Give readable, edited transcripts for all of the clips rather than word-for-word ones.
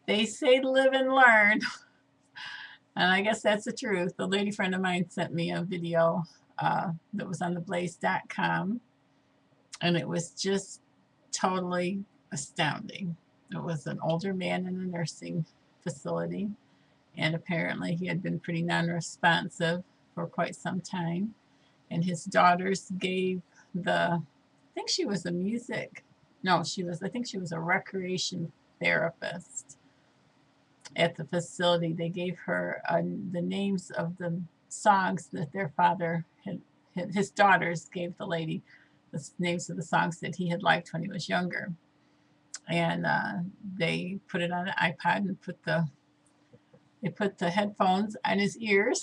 They say live and learn. And I guess that's the truth. A lady friend of mine sent me a video that was on theblaze.com, and it was just totally astounding. It was an older man in a nursing facility, and apparently he had been pretty non responsive for quite some time. And his daughters gave I think she was a music, no, I think she was a recreation therapist at the facility. They gave her the names of the songs that their father his daughters gave the lady the names of the songs that he had liked when he was younger. And they put it on an iPad and they put the headphones on his ears,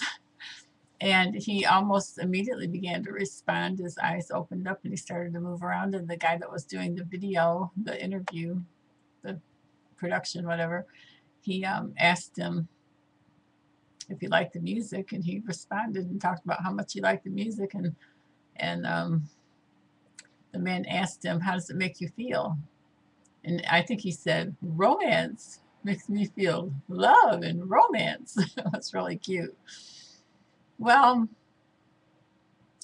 and he almost immediately began to respond. His eyes opened up and he started to move around. And the guy that was doing the video, the interview, the production, whatever, he asked him if he liked the music, and he responded and talked about how much he liked the music. And the man asked him, "How does it make you feel?" And I think he said, "Romance makes me feel love and romance." That's really cute. Well,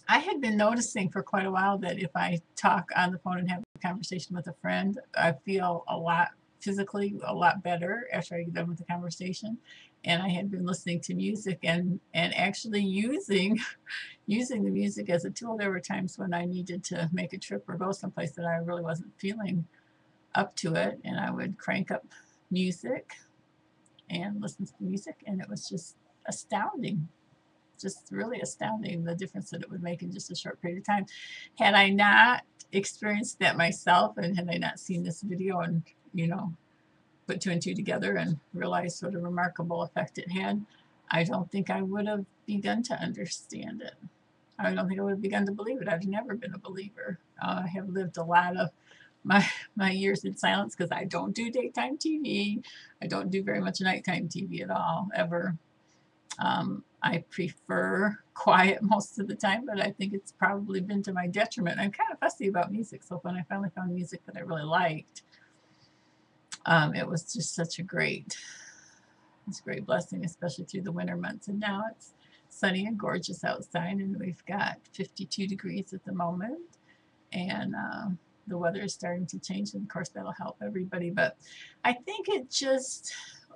I had been noticing for quite a while that if I talk on the phone and have a conversation with a friend, I feel physically a lot better after I get done with the conversation. And I had been listening to music and actually using the music as a tool. There were times when I needed to make a trip or go someplace that I really wasn't feeling up to it, and I would crank up music and listen to the music, and it was astounding just really astounding the difference that it would make in just a short period of time. Had I not experienced that myself, and had I not seen this video and, you know, put two and two together and realized what a remarkable effect it had, I don't think I would have begun to understand it. I don't think I would have begun to believe it. I've never been a believer. I have lived a lot of my years in silence because I don't do daytime TV. I don't do very much nighttime TV at all, ever. I prefer quiet most of the time, but I think it's probably been to my detriment. I'm kind of fussy about music, so when I finally found music that I really liked, it was just it's a great blessing, especially through the winter months. And now it's sunny and gorgeous outside, and we've got 52 degrees at the moment, and the weather is starting to change, and of course that'll help everybody. But I think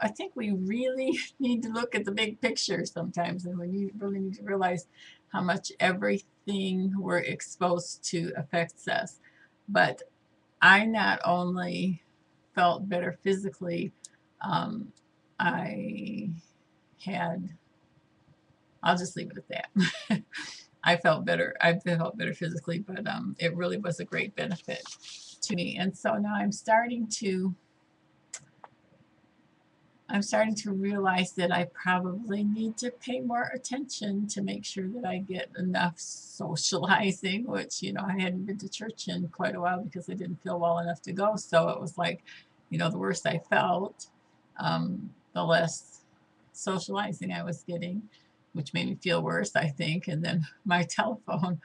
I think we really need to look at the big picture sometimes, and we really need to realize how much everything we're exposed to affects us. But I not only felt better physically, um, I had, I'll just leave it at that. I felt better. I felt better physically, but it really was a great benefit to me. And so now I'm starting to realize that I probably need to pay more attention to make sure that I get enough socializing, which, you know, I hadn't been to church in quite a while because I didn't feel well enough to go. So it was like, you know, the worse I felt, the less socializing I was getting, which made me feel worse, I think. And then my telephone,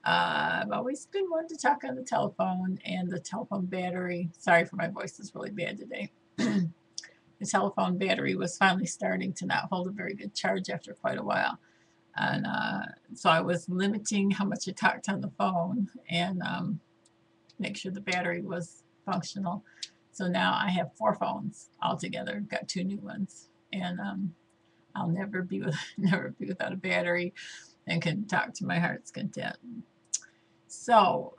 I've always been one to talk on the telephone, and the telephone battery, sorry for my voice, is really bad today. The telephone battery was finally starting to not hold a very good charge after quite a while. And so I was limiting how much I talked on the phone and make sure the battery was functional. So now I have 4 phones altogether. Got 2 new ones, and I'll never be never be without a battery, and can talk to my heart's content. So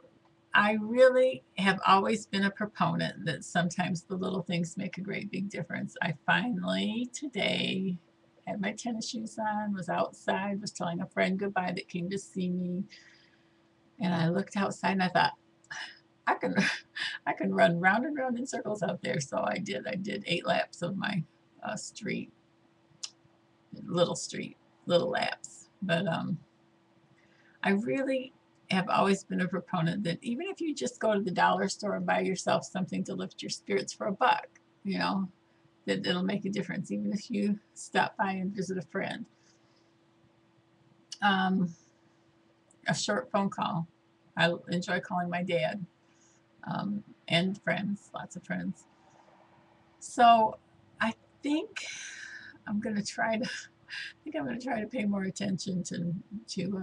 I really have always been a proponent that sometimes the little things make a great big difference. I finally today had my tennis shoes on, was outside, was telling a friend goodbye that came to see me, and I looked outside and I thought, I can I can run round and round in circles out there. So I did. I did 8 laps of my street, little street, little laps. But I really have always been a proponent that even if you just go to the dollar store and buy yourself something to lift your spirits for $1, you know, that it'll make a difference, even if you stop by and visit a friend. Um, a short phone call. I enjoy calling my dad, and friends, lots of friends. So think I'm going to try to pay more attention to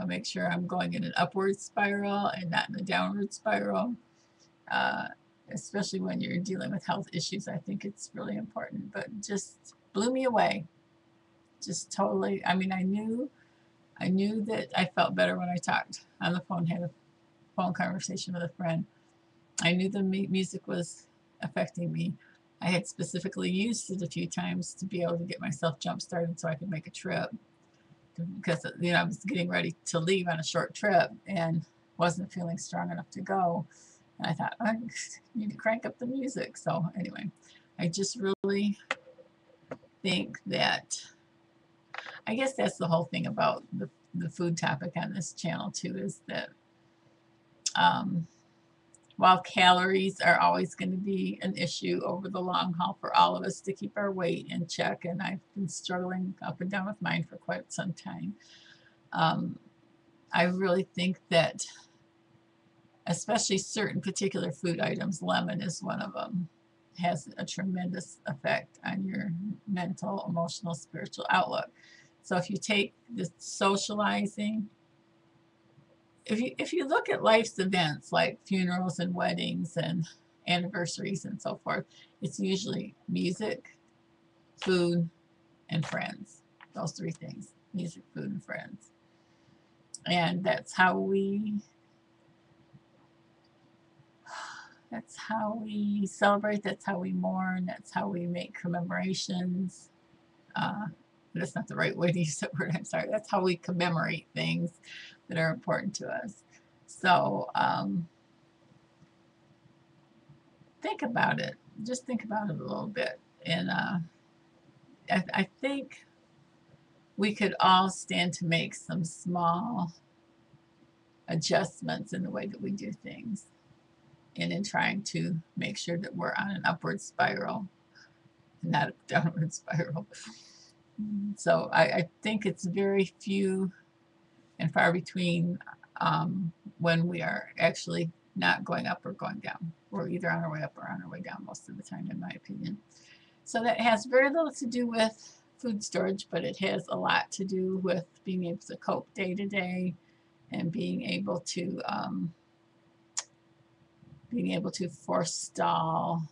make sure I'm going in an upward spiral and not in a downward spiral. Uh, Especially when you're dealing with health issues, I think it's really important. But just blew me away. Just totally. I mean, I knew that I felt better when I talked on the phone, had a phone conversation with a friend. I knew the music was affecting me. I had specifically used it a few times to be able to get myself jump started so I could make a trip, because I was getting ready to leave on a short trip and wasn't feeling strong enough to go. And I thought, I need to crank up the music. So anyway, I just really think that, I guess that's the whole thing about the food topic on this channel too, is that while calories are always going to be an issue over the long haul for all of us to keep our weight in check, and I've been struggling up and down with mine for quite some time, I really think that especially certain particular food items, lemon is one of them, has a tremendous effect on your mental, emotional, spiritual outlook. So if you take the socializing, if you look at life's events like funerals and weddings and anniversaries and so forth, it's usually music, food, and friends. Those three things: music, food, and friends. And that's how we celebrate, that's how we mourn, that's how we make commemorations. That's not the right way to use that word, I'm sorry. That's how we commemorate things that are important to us. So think about it. Just think about it a little bit. And I think we could all stand to make some small adjustments in the way that we do things, and in trying to make sure that we're on an upward spiral, not a downward spiral. So I think it's very few and far between when we are actually not going up or going down. We're either on our way up or on our way down most of the time, in my opinion. So that has very little to do with food storage, but it has a lot to do with being able to cope day to day, and being able to forestall.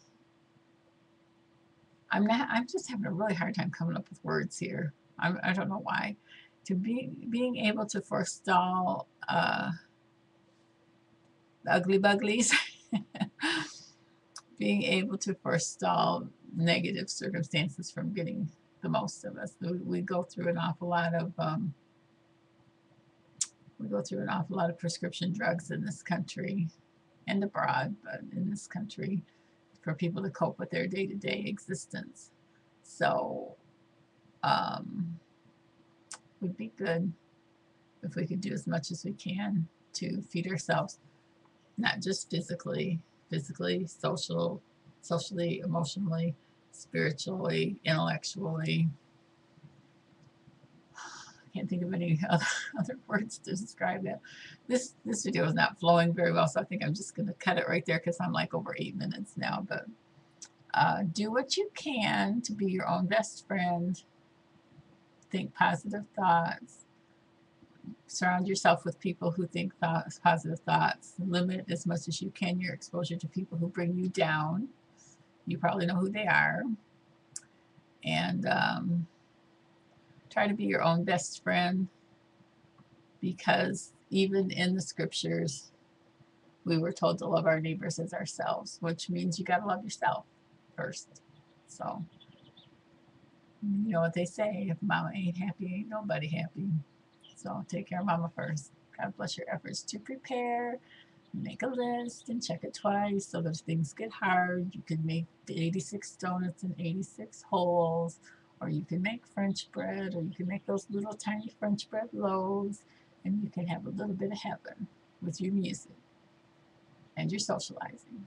I'm just having a really hard time coming up with words here. I don't know why. Being able to forestall the ugly buglies, being able to forestall negative circumstances from getting the most of us. We go through an awful lot of prescription drugs in this country and abroad, but in this country, for people to cope with their day-to-day existence. So would be good if we could do as much as we can to feed ourselves, not just physically, socially, emotionally, spiritually, intellectually. I can't think of any other words to describe that. This video is not flowing very well, so I think I'm just going to cut it right there, because I'm like over 8 minutes now. But do what you can to be your own best friend. Think positive thoughts. Surround yourself with people who think positive thoughts. Limit as much as you can your exposure to people who bring you down. You probably know who they are. And try to be your own best friend, because even in the scriptures, we were told to love our neighbors as ourselves, which means you got to love yourself first. So, you know what they say, if mama ain't happy, ain't nobody happy. So take care of mama first. God bless your efforts to prepare. Make a list and check it twice, so that if things get hard, you can make the 86 donuts in 86 holes, or you can make French bread, or you can make those little tiny French bread loaves, and you can have a little bit of heaven with your music and your socializing.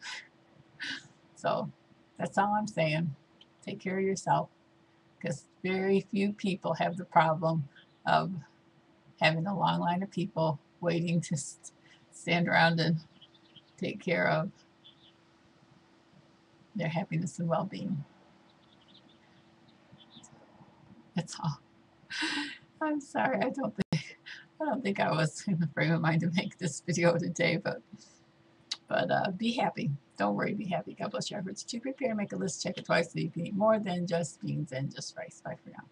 So that's all I'm saying. Take care of yourself, because very few people have the problem of having a long line of people waiting to stand around and take care of their happiness and well-being. That's all. I'm sorry. I don't think I was in the frame of mind to make this video today, but be happy. Don't worry, be happy. God bless your efforts to prepare and make a list. Check it twice so you can eat more than just beans and just rice. Bye for now.